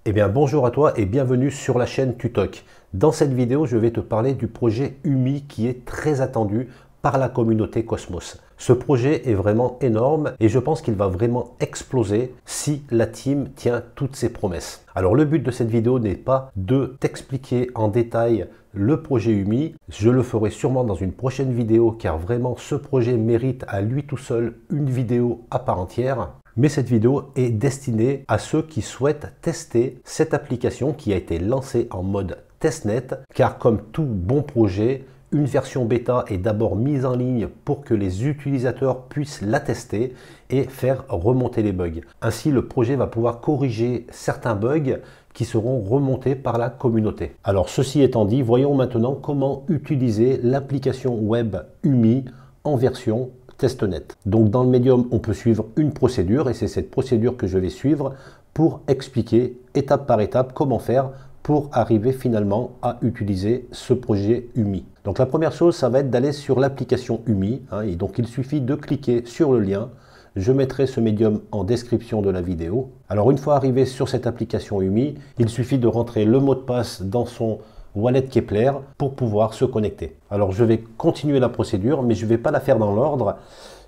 Eh bien bonjour à toi et bienvenue sur la chaîne Tutoc. Dans cette vidéo, je vais te parler du projet UMI qui est très attendu par la communauté Cosmos. Ce projet est vraiment énorme et je pense qu'il va vraiment exploser si la team tient toutes ses promesses. Alors le but de cette vidéo n'est pas de t'expliquer en détail le projet UMI, je le ferai sûrement dans une prochaine vidéo car vraiment ce projet mérite à lui tout seul une vidéo à part entière. Mais cette vidéo est destinée à ceux qui souhaitent tester cette application qui a été lancée en mode testnet, car comme tout bon projet, une version bêta est d'abord mise en ligne pour que les utilisateurs puissent la tester et faire remonter les bugs. Ainsi, le projet va pouvoir corriger certains bugs qui seront remontés par la communauté. Alors ceci étant dit, voyons maintenant comment utiliser l'application web UMI en version testnet. Donc dans le médium, on peut suivre une procédure et c'est cette procédure que je vais suivre pour expliquer étape par étape comment faire pour arriver finalement à utiliser ce projet UMI. Donc la première chose, ça va être d'aller sur l'application UMI, et donc il suffit de cliquer sur le lien. Je mettrai ce médium en description de la vidéo. Alors une fois arrivé sur cette application UMI, il suffit de rentrer le mot de passe dans son wallet Keplr pour pouvoir se connecter. Alors je vais continuer la procédure, mais je ne vais pas la faire dans l'ordre.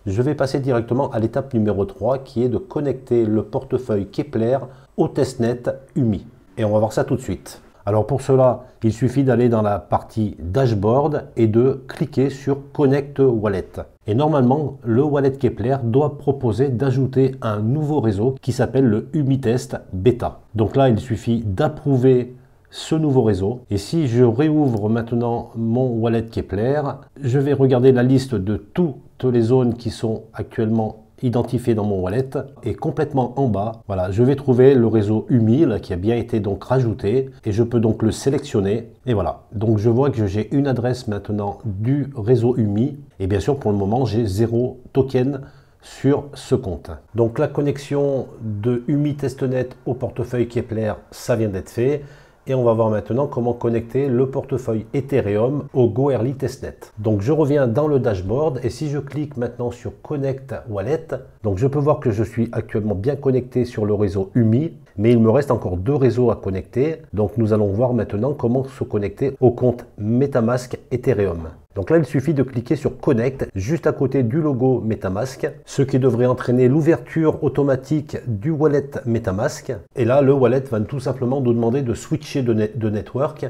Je vais passer directement à l'étape numéro 3 qui est de connecter le portefeuille Keplr au testnet UMI. Et on va voir ça tout de suite. Alors pour cela, il suffit d'aller dans la partie dashboard et de cliquer sur Connect Wallet. Et normalement, le wallet Keplr doit proposer d'ajouter un nouveau réseau qui s'appelle le UMI Test Beta. Donc là, il suffit d'approuver ce nouveau réseau. Et si je réouvre maintenant mon wallet Keplr, je vais regarder la liste de toutes les zones qui sont actuellement identifiées dans mon wallet et complètement en bas, voilà, je vais trouver le réseau UMI là, qui a bien été donc rajouté et je peux donc le sélectionner et voilà. Donc je vois que j'ai une adresse maintenant du réseau UMI et bien sûr pour le moment j'ai 0 token sur ce compte. Donc la connexion de UMI Testnet au portefeuille Keplr, ça vient d'être fait. Et on va voir maintenant comment connecter le portefeuille Ethereum au Goerli Testnet. Donc je reviens dans le dashboard et si je clique maintenant sur Connect Wallet, donc je peux voir que je suis actuellement bien connecté sur le réseau UMI, mais il me reste encore 2 réseaux à connecter. Donc nous allons voir maintenant comment se connecter au compte MetaMask Ethereum. Donc là, il suffit de cliquer sur Connect juste à côté du logo MetaMask, ce qui devrait entraîner l'ouverture automatique du wallet MetaMask. Et là, le wallet va tout simplement nous demander de switcher de network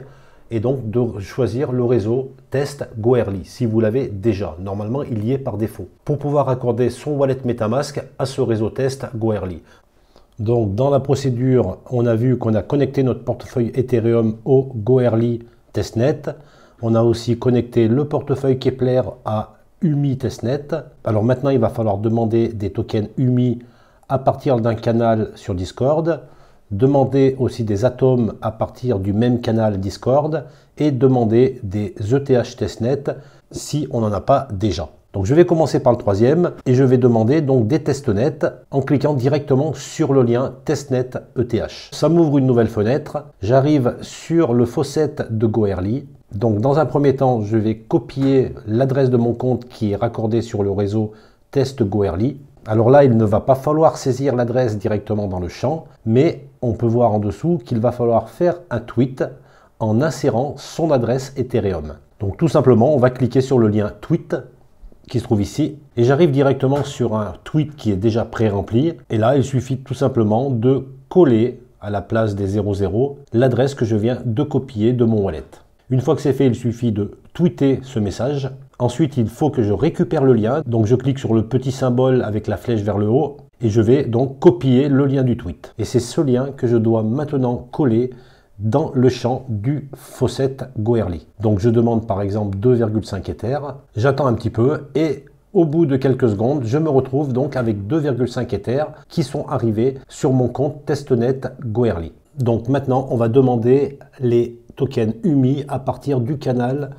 et donc de choisir le réseau Test Goerli si vous l'avez déjà. Normalement, il y est par défaut. Pour pouvoir accorder son wallet MetaMask à ce réseau Test Goerli. Donc dans la procédure, on a vu qu'on a connecté notre portefeuille Ethereum au Goerli Testnet. On a aussi connecté le portefeuille Keplr à UMI Testnet. Alors maintenant, il va falloir demander des tokens UMI à partir d'un canal sur Discord, demander aussi des atomes à partir du même canal Discord et demander des ETH Testnet si on n'en a pas déjà. Donc je vais commencer par le troisième et je vais demander donc des testnets en cliquant directement sur le lien testnet ETH. Ça m'ouvre une nouvelle fenêtre. J'arrive sur le faucet de Goerli. Donc dans un premier temps, je vais copier l'adresse de mon compte qui est raccordée sur le réseau Test Goerli. Alors là, il ne va pas falloir saisir l'adresse directement dans le champ, mais on peut voir en dessous qu'il va falloir faire un tweet en insérant son adresse Ethereum. Donc tout simplement, on va cliquer sur le lien tweet qui se trouve ici et j'arrive directement sur un tweet qui est déjà pré-rempli. Et là, il suffit tout simplement de coller à la place des 00 l'adresse que je viens de copier de mon wallet. Une fois que c'est fait, il suffit de tweeter ce message. Ensuite, il faut que je récupère le lien. Donc, je clique sur le petit symbole avec la flèche vers le haut et je vais donc copier le lien du tweet. Et c'est ce lien que je dois maintenant coller dans le champ du faucet Goerli. Donc, je demande par exemple 2,5 Ether. J'attends un petit peu et au bout de quelques secondes, je me retrouve donc avec 2,5 Ether qui sont arrivés sur mon compte testnet Goerli. Donc maintenant, on va demander les token UMI à partir du canal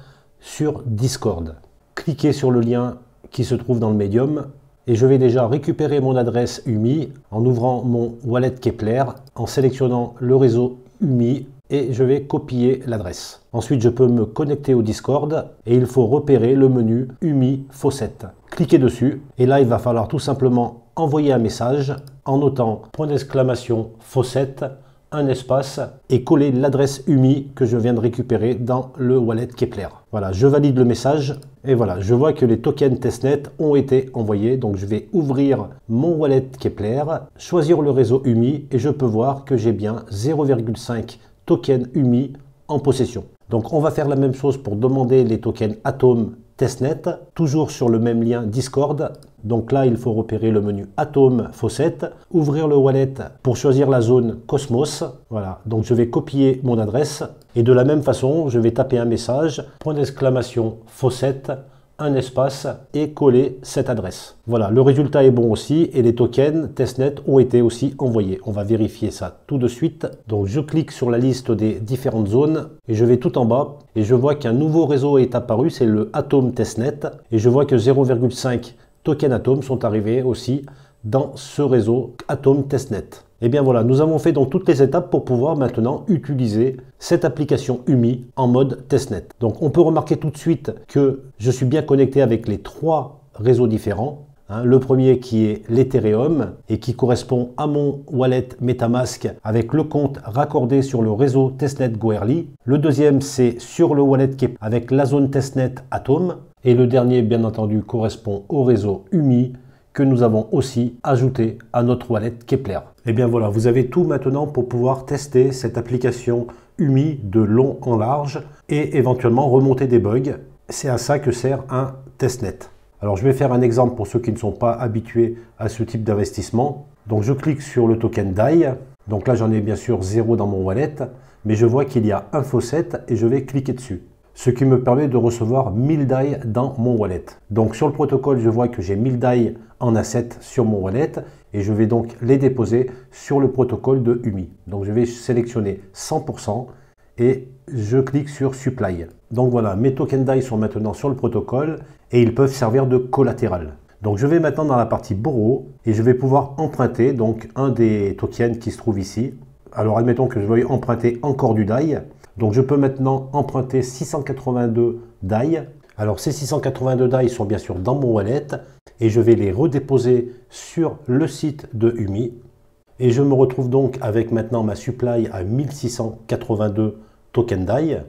sur Discord. Cliquez sur le lien qui se trouve dans le médium et je vais déjà récupérer mon adresse UMI en ouvrant mon wallet Keplr, en sélectionnant le réseau UMI et je vais copier l'adresse. Ensuite, je peux me connecter au Discord et il faut repérer le menu UMI Faucet. Cliquez dessus et là, il va falloir tout simplement envoyer un message en notant point d'exclamation Faucet un espace et coller l'adresse UMI que je viens de récupérer dans le wallet Keplr. Voilà, je valide le message et voilà, je vois que les tokens testnet ont été envoyés. Donc je vais ouvrir mon wallet Keplr, choisir le réseau UMI et je peux voir que j'ai bien 0,5 tokens UMI en possession. Donc on va faire la même chose pour demander les tokens Atom testnet, toujours sur le même lien Discord. Donc là, il faut repérer le menu Atom Faucet, ouvrir le wallet pour choisir la zone Cosmos. Voilà, donc je vais copier mon adresse et de la même façon, je vais taper un message, point d'exclamation Faucet, un espace et coller cette adresse. Voilà, le résultat est bon aussi et les tokens testnet ont été aussi envoyés. On va vérifier ça tout de suite. Donc je clique sur la liste des différentes zones et je vais tout en bas et je vois qu'un nouveau réseau est apparu, c'est le Atom testnet et je vois que 0,5 tokens Atom sont arrivés aussi dans ce réseau Atom testnet. Et bien voilà, nous avons fait donc toutes les étapes pour pouvoir maintenant utiliser cette application UMI en mode testnet. Donc on peut remarquer tout de suite que je suis bien connecté avec les trois réseaux différents. Le premier qui est l'Ethereum et qui correspond à mon wallet MetaMask avec le compte raccordé sur le réseau testnet Goerli. Le deuxième c'est sur le wallet Keplr avec la zone testnet Atom. Et le dernier bien entendu correspond au réseau UMI que nous avons aussi ajouté à notre wallet Keplr. Et bien voilà, vous avez tout maintenant pour pouvoir tester cette application UMI de long en large et éventuellement remonter des bugs. C'est à ça que sert un testnet. Alors je vais faire un exemple pour ceux qui ne sont pas habitués à ce type d'investissement. Donc je clique sur le token DAI. Donc là j'en ai bien sûr 0 dans mon wallet, mais je vois qu'il y a un faucet et je vais cliquer dessus. Ce qui me permet de recevoir 1000 DAI dans mon wallet. Donc sur le protocole, je vois que j'ai 1000 DAI en asset sur mon wallet et je vais donc les déposer sur le protocole de UMI. Donc je vais sélectionner 100% et je clique sur Supply. Donc voilà, mes tokens DAI sont maintenant sur le protocole et ils peuvent servir de collatéral. Donc je vais maintenant dans la partie Borrow et je vais pouvoir emprunter donc un des tokens qui se trouve ici. Alors admettons que je veuille emprunter encore du DAI. Donc je peux maintenant emprunter 682 DAI. Alors ces 682 DAI sont bien sûr dans mon wallet et je vais les redéposer sur le site de UMI. Et je me retrouve donc avec maintenant ma supply à 1682 tokens DAI.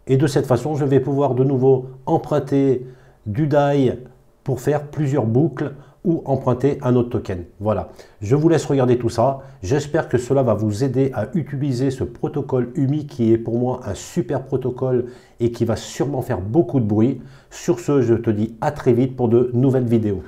Et de cette façon, je vais pouvoir de nouveau emprunter du DAI pour faire plusieurs boucles ou emprunter un autre token. Voilà, je vous laisse regarder tout ça. J'espère que cela va vous aider à utiliser ce protocole UMI qui est pour moi un super protocole et qui va sûrement faire beaucoup de bruit. Sur ce, je te dis à très vite pour de nouvelles vidéos.